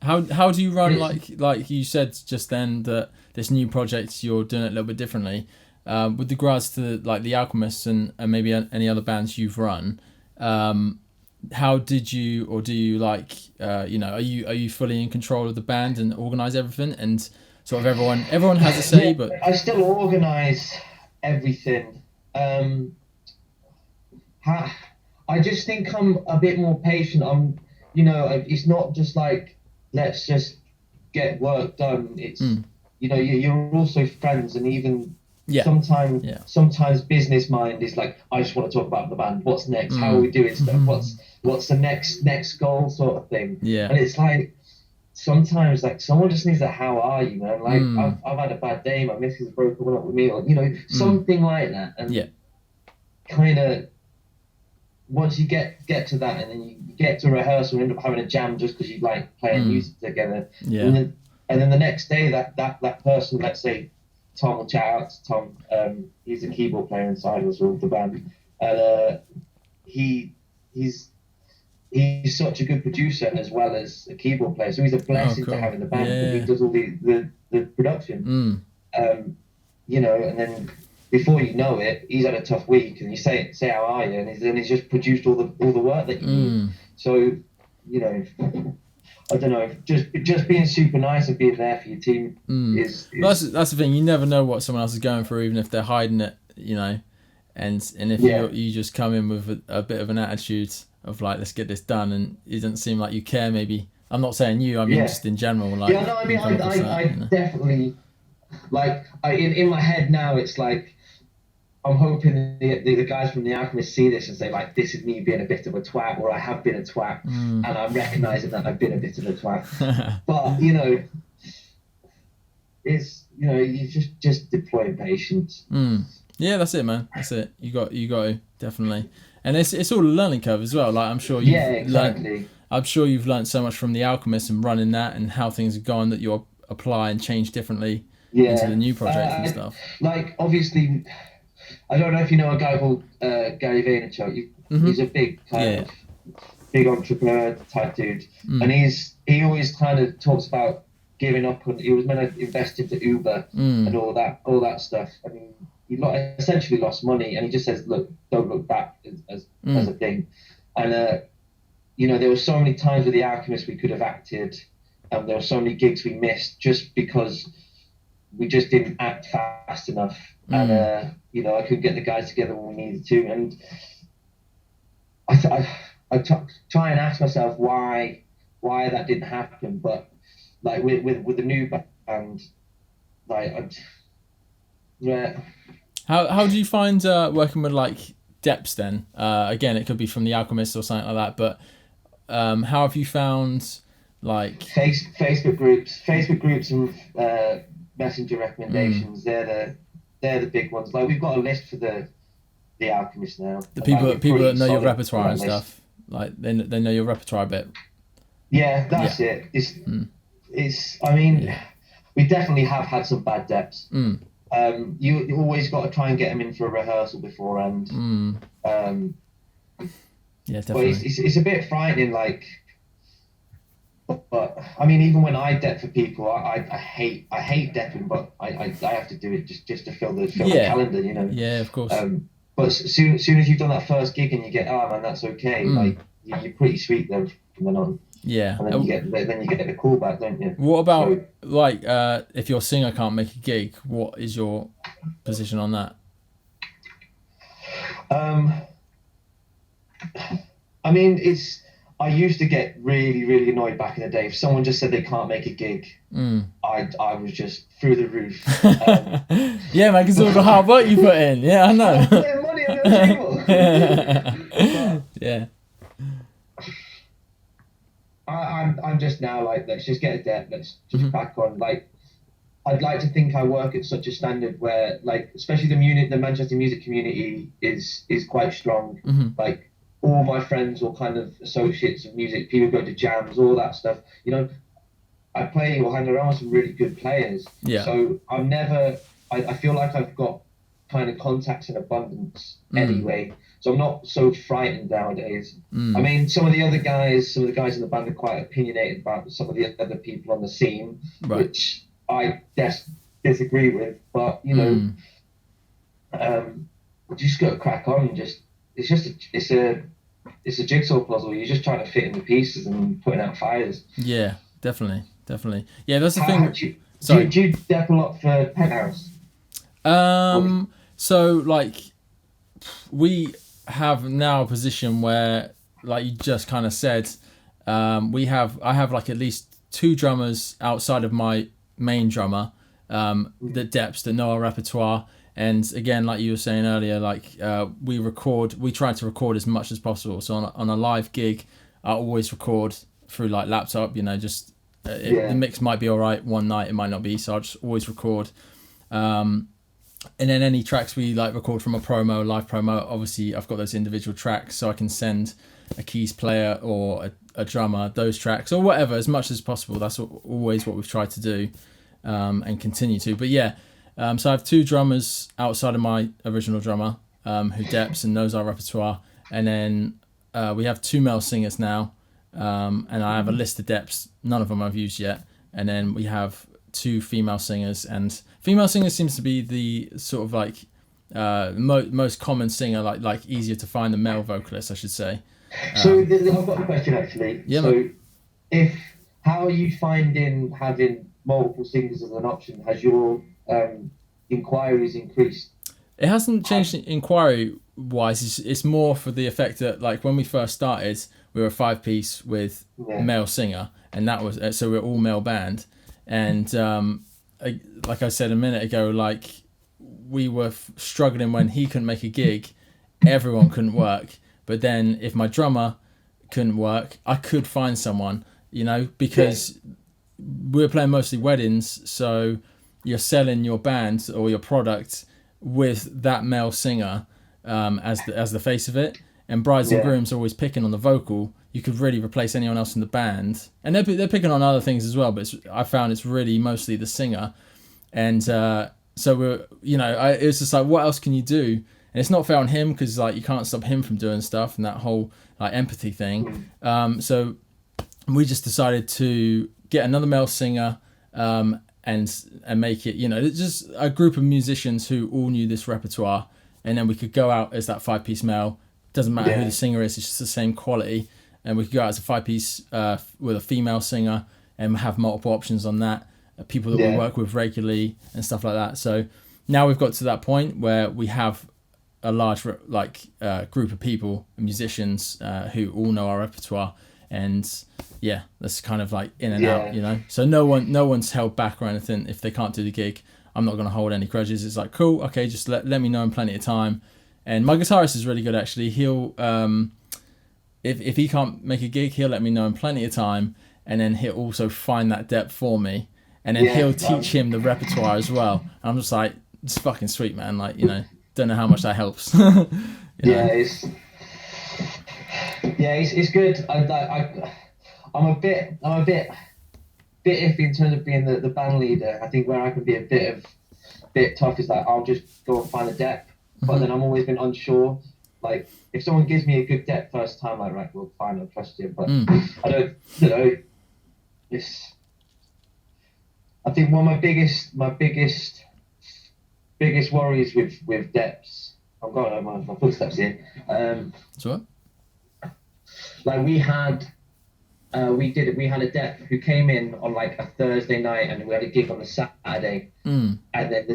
How do you run, like you said just then, that this new project you're doing it a little bit differently, with regards to like the Alchemists and maybe any other bands you've run? How did you, or do you, like, are you fully in control of the band and organise everything, and sort of everyone has a say? Yeah, But I still organise everything. I just think I'm a bit more patient. It's not just like, let's just get work done. It's, you're also friends, and even sometimes business mind is like, I just want to talk about the band. What's next? How are we doing stuff? What's the next goal, sort of thing? Yeah. And it's like, sometimes like someone just needs a how are you, man? Like I've had a bad day, my missus has broken up with me, or something like that. And kind of once you get to that, and then you get to rehearsal and end up having a jam just because you like playing music together. Yeah. And then the next day that person, let's say Tom, will chat out to Tom. He's a keyboard player inside us, all the band, and he's such a good producer as well as a keyboard player. So he's a blessing to have in the band, because he does all the production. And then before you know it, he's had a tough week, and you say how are you, and then he's just produced all the work that you need. So I don't know, just being super nice and being there for your team is that's the thing. You never know what someone else is going through, even if they're hiding it, and if you just come in with a bit of an attitude of like, let's get this done, and it doesn't seem like you care. Maybe I'm not saying you, I mean just in general. Like, I definitely, like, in my head now, it's like, I'm hoping the guys from the Alchemists see this and say, like, this is me being a bit of a twat, or I have been a twat, and I'm recognising that I've been a bit of a twat. But it's you just deploy patience. Yeah, that's it, man. That's it. You got to, definitely. And it's all a learning curve as well. Like, I'm sure you've learned so much from the Alchemists and running that, and how things have gone, that you'll apply and change differently into the new projects and stuff. Like, obviously, I don't know if you know a guy called Gary Vaynerchuk. He's a big big entrepreneur type dude, and he always kind of talks about giving up on. He was meant to invest into Uber and all that stuff. I mean, he essentially lost money, and he just says, "Look, don't look back," as a thing. And there were so many times with the Alchemists we could have acted, and there were so many gigs we missed just because we just didn't act fast enough. And I couldn't get the guys together when we needed to, and I try and ask myself why that didn't happen. But like with the new band, like How do you find working with like Deps then? Again, it could be from the Alchemists or something like that. But how have you found like Facebook groups and messenger recommendations? They're the big ones. Like, we've got a list for the Alchemists now. The people that know your repertoire and stuff. Like, they know your repertoire a bit. Yeah, that's it. It's. I mean, we definitely have had some bad Deps. You always got to try and get them in for a rehearsal beforehand. Yeah, definitely. But it's a bit frightening, like. But I mean, even when I dep for people, I hate depping, but I have to do it just to fill the calendar, Yeah, of course. But soon as you've done that first gig and you get, oh man, that's okay. Like, you're pretty sweet then from then on. Yeah. And then you get the call back, don't you? What about if your singer can't make a gig? What is your position on that? I mean, I used to get really, really annoyed back in the day. If someone just said they can't make a gig, I was just through the roof. Yeah, man, because all the hard work you put in. Yeah, I know. I'm putting money on the table. Yeah. I'm just now like, let's just get a dep. Let's just back on. Like, I'd like to think I work at such a standard where, like, especially the Manchester music community is quite strong. Like, all my friends or kind of associates of music, people go to jams, all that stuff. I play or hang around with some really good players. Yeah. So I feel like I've got kind of contacts in abundance anyway. so I'm not so frightened nowadays. I mean, some of the guys in the band are quite opinionated about some of the other people on the scene, which I disagree with. But you know, you just got to crack on. And it's a jigsaw puzzle. You're just trying to fit in the pieces and putting out fires. Yeah, definitely. Yeah, that's the thing. Do you dep a lot for Penthouse? So like, we have now a position where, like you just kind of said, I have like at least 2 drummers outside of my main drummer that deps, that know our repertoire. And again, like you were saying earlier, like we try to record as much as possible. So on a live gig, I always record through like laptop, you know, just the mix might be all right one night, it might not be, so I just always record. And then any tracks we like record from a live promo, obviously I've got those individual tracks, so I can send a keys player or a drummer those tracks or whatever as much as possible. That's always what we've tried to do and continue to. But yeah, so I have 2 drummers outside of my original drummer who deps and knows our repertoire, and then we have 2 male singers now, and I have a list of deps, none of them I've used yet, and then we have 2 female singers, and female singers seems to be the sort of like most common singer, like easier to find than male vocalist, I should say. So I've got a question actually. Yeah. So how are you finding having multiple singers as an option? Has your inquiries increased? It hasn't changed inquiry wise. It's more for the effect that, like, when we first started, we were a 5-piece with male singer, and that was so we're all male band. And like I said a minute ago, like we were struggling when he couldn't make a gig, everyone couldn't work. But then if my drummer couldn't work, I could find someone, you know, because we were playing mostly weddings, so you're selling your band or your product with that male singer as the face of it. And brides and grooms are always picking on the vocal. You could really replace anyone else in the band, and they're picking on other things as well. But I found it's really mostly the singer, and so we're, you know, it was just like, what else can you do? And it's not fair on him because, like, you can't stop him from doing stuff and that whole like empathy thing. So we just decided to get another male singer and make it, you know, just a group of musicians who all knew this repertoire, and then we could go out as that 5-piece male. Doesn't matter who the singer is, it's just the same quality. And we could go out as a 5-piece with a female singer and have multiple options on that, people that we work with regularly and stuff like that. So now we've got to that point where we have a large group of people, musicians who all know our repertoire, and that's kind of like in and out, you know. So no one's held back or anything. If they can't do the gig, I'm not going to hold any grudges. It's like, cool, okay, just let me know in plenty of time. And my guitarist is really good, actually. He'll if he can't make a gig, he'll let me know in plenty of time, and then he'll also find that depth for me, and then he'll teach him the repertoire as well. And I'm just like, it's fucking sweet, man. Like, you know, don't know how much that helps. It's good. I'm a bit iffy in terms of being the band leader. I think where I can be a bit tough is like, I'll just go and find a depth, but then I'm always been unsure. Like, if someone gives me a good depth first time, like, right, well, fine, I'll trust you. But I don't, you know, I think one of my biggest worries with depths. I'm going over my footsteps here. So like we had a dep who came in on like a Thursday night, and we had a gig on the Saturday, and then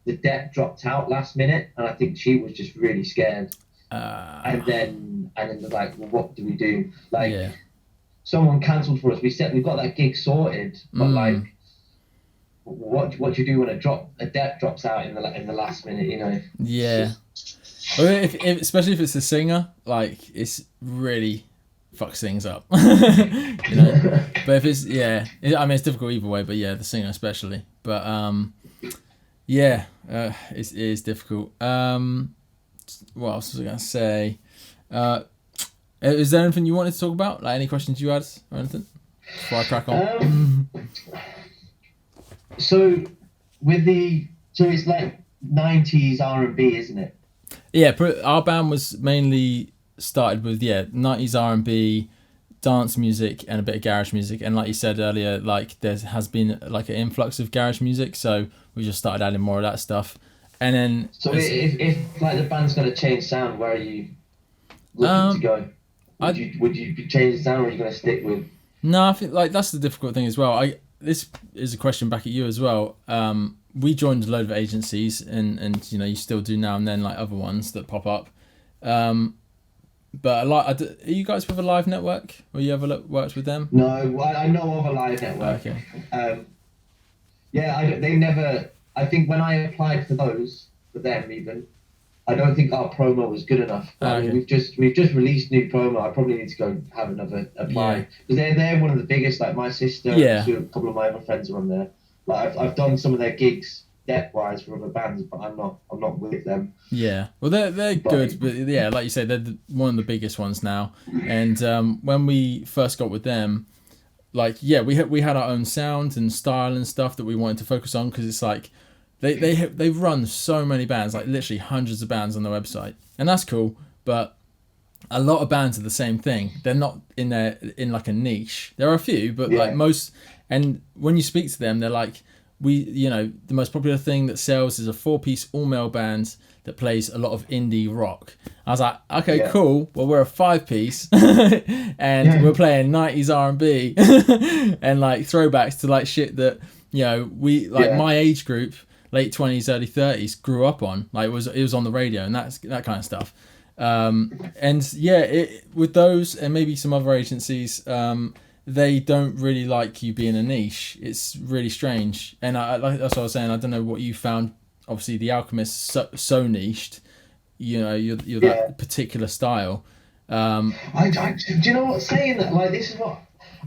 the dep dropped out last minute, and I think she was just really scared. And then they're like, well, what do we do? Like, someone cancelled for us. We've got that gig sorted, but like, what do you do when a dep drops out in the last minute? You know? Yeah. Well, if especially if it's a singer, like, it's really fucks things up. You know? But if it's it's difficult either way. But yeah, the singer especially. But it is difficult. What else was I gonna say? Is there anything you wanted to talk about? Like, any questions you had or anything before I crack on? So it's like 90s R&B, isn't it? Yeah, our band was mainly started with 90s R&B, dance music, and a bit of garage music. And like you said earlier, like there has been like an influx of garage music, so we just started adding more of that stuff. And then so if like the band's going to change sound, where are you looking to go? Would you be changing sound, or are you going to stick with? No, I think like that's the difficult thing as well. This is a question back at you as well. We joined a load of agencies, and you know you still do now and then like other ones that pop up. But are you guys with a Live Network, or you ever worked with them? No, I know of a Live Network. Okay. They never. I think when I applied for them even, I don't think our promo was good enough. I mean, we've just released new promo. I probably need to go have another apply because they're one of the biggest. Like my sister, and a couple of my other friends are on there. Like I've done some of their gigs depth-wise for other bands, but I'm not with them. Yeah, well they're good, but yeah, like you say, they're one of the biggest ones now. And when we first got with them, like we had our own sound and style and stuff that we wanted to focus on, because it's like they run so many bands, like literally hundreds of bands on their website, and that's cool. But a lot of bands are the same thing. They're not in like a niche. There are a few, but like most. And when you speak to them, they're like, the most popular thing that sells is a 4-piece all-male band that plays a lot of indie rock. I was like, okay, cool. Well, we're a 5-piece and we're playing 90s R&B and like throwbacks to like shit that, we like my age group, late 20s, early 30s, grew up on. Like it was on the radio and that kind of stuff. With those and maybe some other agencies, they don't really like you being a niche. It's really strange. And that's what I was saying. I don't know what you found. Obviously, the Alchemists so niched. You're that particular style. Do you know what? Saying that, like, this is what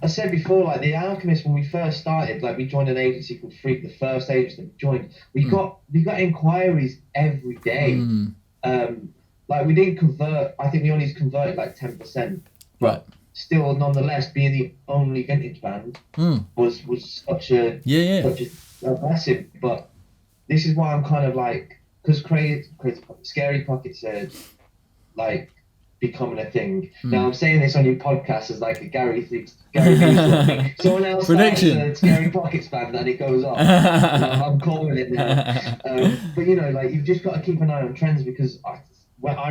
I said before. Like the Alchemists, when we first started, like we joined an agency called Freak. The first agency that we joined, we got inquiries every day. Like we didn't convert. I think we only converted like 10%. Right. Still, nonetheless, being the only vintage band was such a massive. But this is why I'm kind of like, because Scary Pockets said like becoming a thing. Now I'm saying this on your podcast as like a Gary Vee someone else starts a Scary Pockets band and it goes off. I'm calling it now. But like you've just got to keep an eye on trends, because I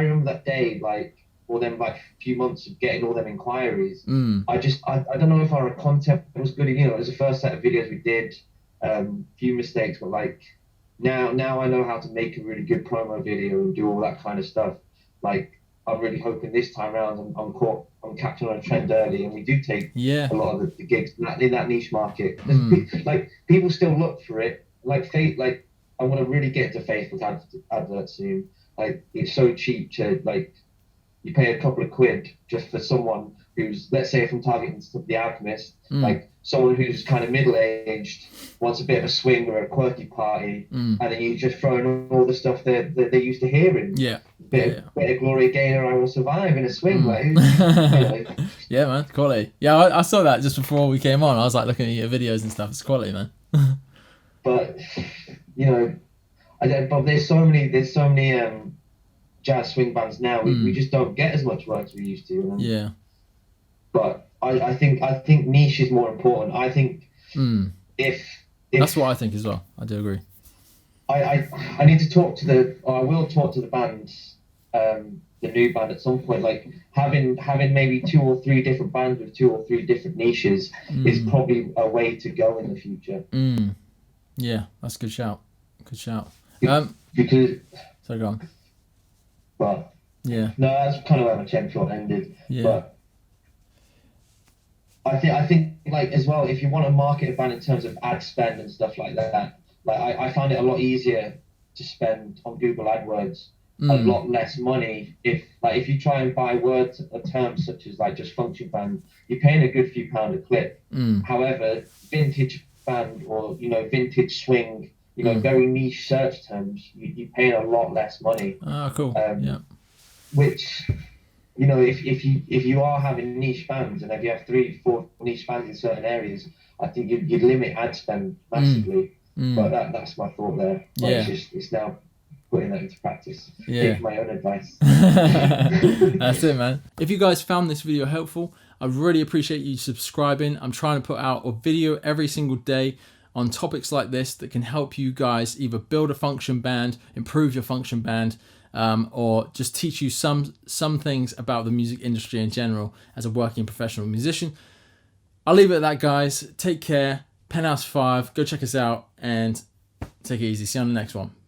remember that day, like, or them like a few months of getting all them inquiries. I don't know if our content was good. It was the first set of videos we did. Few mistakes, but like now I know how to make a really good promo video and do all that kind of stuff. Like I'm really hoping this time around I'm catching on a trend early, and we do take a lot of the gigs in that niche market. Like people still look for it. Like I want to really get to Facebook adverts soon. Like it's so cheap to like. You pay a couple of quid just for someone who's, let's say, if I'm targeting the Alchemist, like someone who's kind of middle-aged, wants a bit of a swing or a quirky party, and then you just throw in all the stuff that they're used to hearing. Bit of Gloria Gaynor, I Will Survive in a swing. Yeah, man, quality. Yeah, I saw that just before we came on. I was like looking at your videos and stuff. It's quality, man. But but there's so many jazz swing bands now. We just don't get as much work as we used to. But I think niche is more important. I think if that's what I think as well. I do agree. I need to I will talk to the bands, the new band at some point. Like having maybe 2 or 3 different bands with 2 or 3 different niches is probably a way to go in the future. Yeah, that's a good shout. Because so go on. But no, that's kind of where my check shot ended. But I think like as well, if you want to market a band in terms of ad spend and stuff like that, like I find it a lot easier to spend on Google AdWords a lot less money if you try and buy words or terms such as like just function band, you're paying a good few pound a click. However, vintage band or vintage swing, very niche search terms, you pay a lot less money. Cool. Which, if you are having niche bands, and if you have 3-4 niche bands in certain areas, I think you'd limit ad spend massively. But that's my thought there. Like, it's now putting that into practice. Yeah. Take my own advice. That's it, man. If you guys found this video helpful, I really appreciate you subscribing. I'm trying to put out a video every single day on topics like this that can help you guys either build a function band, improve your function band, or just teach you some things about the music industry in general as a working professional musician. I'll leave it at that, guys. Take care. Penthouse 5. Go check us out and take it easy. See you on the next one.